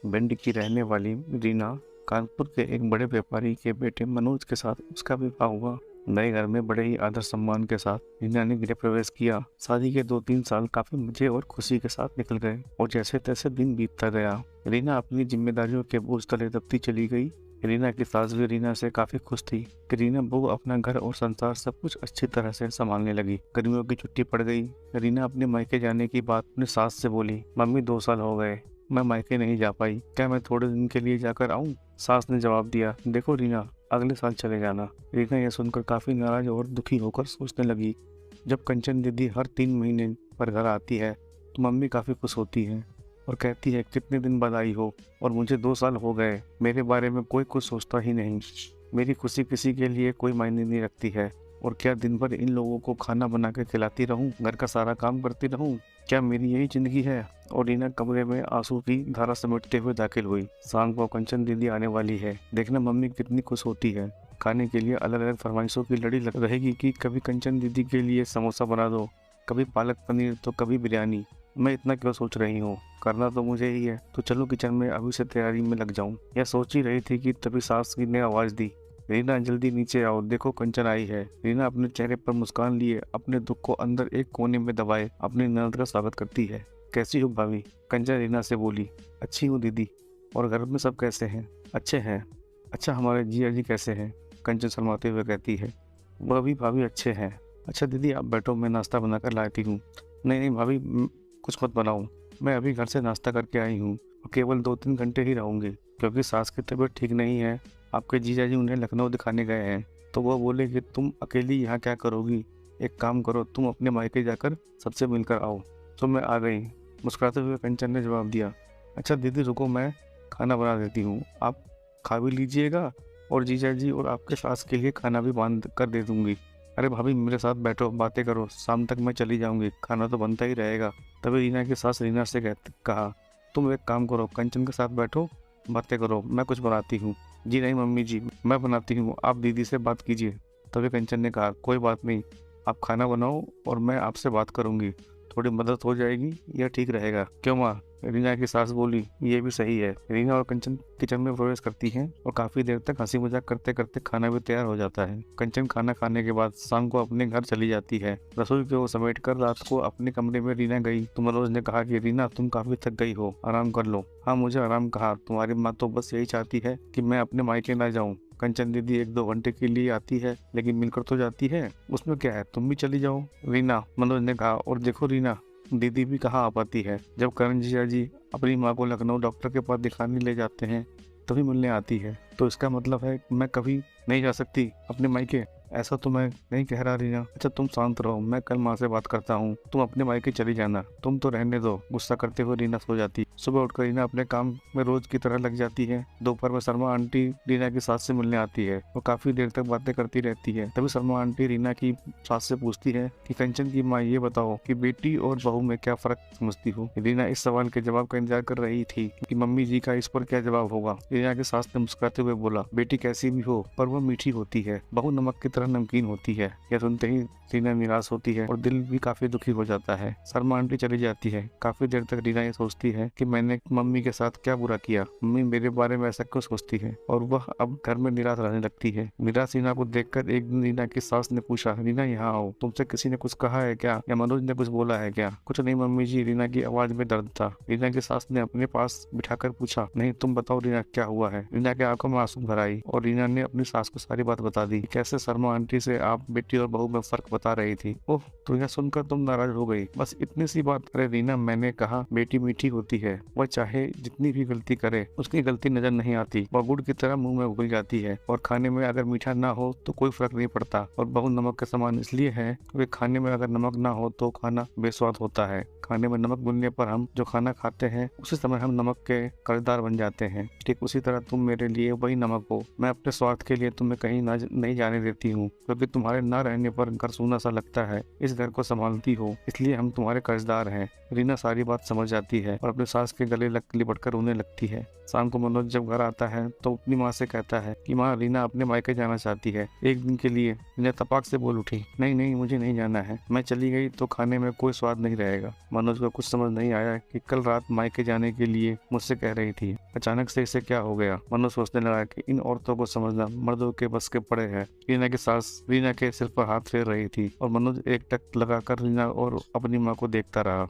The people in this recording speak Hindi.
भिंड की रहने वाली रीना कानपुर के एक बड़े व्यापारी के बेटे मनोज के साथ उसका विवाह हुआ। नए घर में बड़े ही आदर सम्मान के साथ रीना ने गृह प्रवेश किया। शादी के 2-3 साल काफी मजे और खुशी के साथ निकल गए और जैसे तैसे दिन बीतता गया। रीना अपनी जिम्मेदारियों के बोझ तले दबती चली गई। रीना की सास भी रीना से काफी खुश थी कि रीना बहू अपना घर और संसार सब कुछ अच्छी तरह से संभालने लगी। गर्मियों की छुट्टी पड़ गई। रीना अपने मायके जाने की बात अपनी सास से बोली, मम्मी 2 साल हो गए, मैं मायके नहीं जा पाई, क्या मैं थोड़े दिन के लिए जाकर आऊं? सास ने जवाब दिया, देखो रीना, अगले साल चले जाना। रीना यह सुनकर काफी नाराज और दुखी होकर सोचने लगी, जब कंचन दीदी हर 3 महीने पर घर आती है तो मम्मी काफी खुश होती है और कहती है कितने दिन बाद आई हो, और मुझे 2 साल हो गए, मेरे बारे में कोई कुछ सोचता ही नहीं। मेरी खुशी किसी के लिए कोई मायने नहीं रखती है, और क्या दिन भर इन लोगों को खाना बना के खिलाती रहूं, घर का सारा काम करती रहूं, क्या मेरी यही जिंदगी है? और रीना कमरे में आंसू की धारा समेटते हुए दाखिल हुई। शाम को कंचन दीदी आने वाली है, देखना मम्मी कितनी खुश होती है। खाने के लिए अलग अलग फरमाइशों की लड़ी लग रहेगी कि कभी कंचन दीदी के लिए समोसा बना दो, कभी पालक पनीर तो कभी बिरयानी। मैं इतना क्यों सोच रही हूँ, करना तो मुझे ही है, तो चलो किचन में अभी से तैयारी में लग जाऊं। यह सोच ही रही थी कि तभी सास ने आवाज दी, रीना जल्दी नीचे आओ, देखो कंचन आई है। रीना अपने चेहरे पर मुस्कान लिए अपने दुख को अंदर एक कोने में दबाए अपनी ननद का स्वागत करती है। कैसी हो भाभी? कंचन रीना से बोली। अच्छी हूँ दीदी, और घर में सब कैसे हैं? अच्छे हैं। अच्छा, हमारे जिया जी कैसे हैं? कंचन शर्माते हुए कहती है, वह भी भाभी अच्छे हैं। अच्छा दीदी आप बैठो, मैं नाश्ता बनाकर लाती हूँ। नहीं नहीं भाभी, कुछ मत बनाओ, मैं अभी घर से नाश्ता करके आई हूँ और केवल 2-3 घंटे ही रहूँगी, क्योंकि सास की तबीयत ठीक नहीं है। आपके जीजा जी उन्हें लखनऊ दिखाने गए हैं, तो वो बोले कि तुम अकेली यहाँ क्या करोगी, एक काम करो, तुम अपने मायके जाकर सबसे मिलकर आओ। तो मैं आ गई, मुस्कुराते हुए कंचन ने जवाब दिया। अच्छा दीदी रुको, मैं खाना बना देती हूँ, आप खा भी लीजिएगा और जीजा जी और आपके सास के लिए खाना भी बांध कर दे दूँगी। अरे भाभी मेरे साथ बैठो, बातें करो, शाम तक मैं चली जाऊँगी, खाना तो बनता ही रहेगा। तभी रीना की सास रीना से कहा, तुम एक काम करो, कंचन के साथ बैठो, बातें करो, मैं कुछ बनाती हूँ। जी नहीं मम्मी जी, मैं बनाती हूँ, आप दीदी से बात कीजिए। तभी कंचन ने कहा, कोई बात नहीं, आप खाना बनाओ और मैं आपसे बात करूँगी, थोड़ी मदद हो जाएगी, यह ठीक रहेगा। क्यों माँ? रीना की सास बोली, ये भी सही है। रीना और कंचन किचन में प्रवेश करती हैं और काफी देर तक हंसी मजाक करते करते खाना भी तैयार हो जाता है। कंचन खाना खाने के बाद शाम को अपने घर चली जाती है। रसोई को समेट कर रात को अपने कमरे में रीना गई तो मनोज ने कहा कि रीना तुम काफी थक गई हो, आराम कर लो। हाँ मुझे आराम कहा, तुम्हारी माँ तो बस यही चाहती है कि मैं अपने मायके ना जाऊँ। कंचन दीदी 1-2 घंटे के लिए आती है, लेकिन मिलकर तो जाती है, उसमें क्या है, तुम भी चली जाओ रीना, मनोज ने कहा। और देखो रीना, दीदी भी कहाँ आ पाती है, जब करण जीजा जी अपनी माँ को लखनऊ डॉक्टर के पास दिखाने ले जाते हैं तभी मिलने आती है, तो इसका मतलब है मैं कभी नहीं जा सकती अपने मायके? ऐसा तो मैं नहीं कह रहा रीना। अच्छा तुम शांत रहो, मैं कल माँ से बात करता हूँ, तुम अपने मायके चली जाना। तुम तो रहने दो, गुस्सा करते हुए रीना सो जाती। सुबह उठकर रीना अपने काम में रोज की तरह लग जाती है। दोपहर में शर्मा आंटी रीना की सास से मिलने आती है और काफी देर तक बातें करती रहती है। तभी शर्मा आंटी रीना की सास से पूछती है कि कंचन की माँ ये बताओ कि बेटी और बहू में क्या फर्क समझती हो? रीना इस सवाल के जवाब का इंतजार कर रही थी कि मम्मी जी का इस पर क्या जवाब होगा। रीना की सास ने मुस्कुराते हुए बोला, बेटी कैसी भी हो पर वो मीठी होती है, बहू नमक की तरह नमकीन होती है। यह सुनते ही रीना निराश होती है और दिल भी काफी दुखी हो जाता है। शर्मा आंटी चली जाती है। काफी देर तक रीना ये सोचती है कि मैंने मम्मी के साथ क्या बुरा किया, मम्मी मेरे बारे में ऐसा क्यों सोचती है, और वह अब घर में निराश रहने लगती है। निराश रीना को देखकर एक दिन रीना की सास ने पूछा, रीना यहाँ आओ, तुमसे किसी ने कुछ कहा है क्या, या मनोज ने कुछ बोला है क्या? कुछ नहीं मम्मी जी, रीना की आवाज में दर्द था। रीना की सास ने अपने पास बिठाकर पूछा, नहीं तुम बताओ रीना क्या हुआ है? रीना के आंखों में आंसू भर आई और रीना ने अपनी सास को सारी बात बता दी। कैसे शर्मा आंटी से आप बेटी और बहू में फर्क बता रही थी। ओह, तो यह सुनकर तुम नाराज हो गई, बस इतनी सी बात? अरे रीना, मैंने कहा बेटी मीठी होती है, वह चाहे जितनी भी गलती करे उसकी गलती नजर नहीं आती, वह गुड़ की तरह मुंह में उगल जाती है, और खाने में अगर मीठा ना हो तो कोई फर्क नहीं पड़ता, और बहू नमक के समान इसलिए है क्योंकि खाने में अगर नमक ना हो तो खाना बेस्वाद होता है। खाने में नमक मिलने पर हम जो खाना खाते हैं उसी समय हम नमक के कर्जदार बन जाते हैं। ठीक उसी तरह तुम मेरे लिए वही नमक हो। मैं अपने स्वार्थ के लिए तुम्हें कहीं नहीं जाने देती हूँ, क्योंकि तुम्हारे ना रहने पर घर सूना सा लगता है। इस घर को संभालती हो इसलिए हम तुम्हारे कर्जदार हैं। रीना सारी बात समझ जाती है और अपने सास के गले लिपटकर रोने लगती है। शाम को मनोज जब घर आता है तो अपनी माँ से कहता है कि माँ, रीना अपने मायके जाना चाहती है, एक दिन के लिए। रीना तपाक से बोल उठी, नहीं नहीं, मुझे नहीं जाना है, मैं चली गई तो खाने में कोई स्वाद नहीं रहेगा। मनोज को कुछ समझ नहीं आया कि कल रात मायके जाने के लिए मुझसे कह रही थी। अचानक से इसे क्या हो गया। मनोज सोचने लगा कि इन औरतों को समझना मर्दों के बस के पड़े है। रीना की सास रीना के सिर पर हाथ फेर रही थी और मनोज एक टक लगाकर रीना और अपनी माँ को देखता रहा।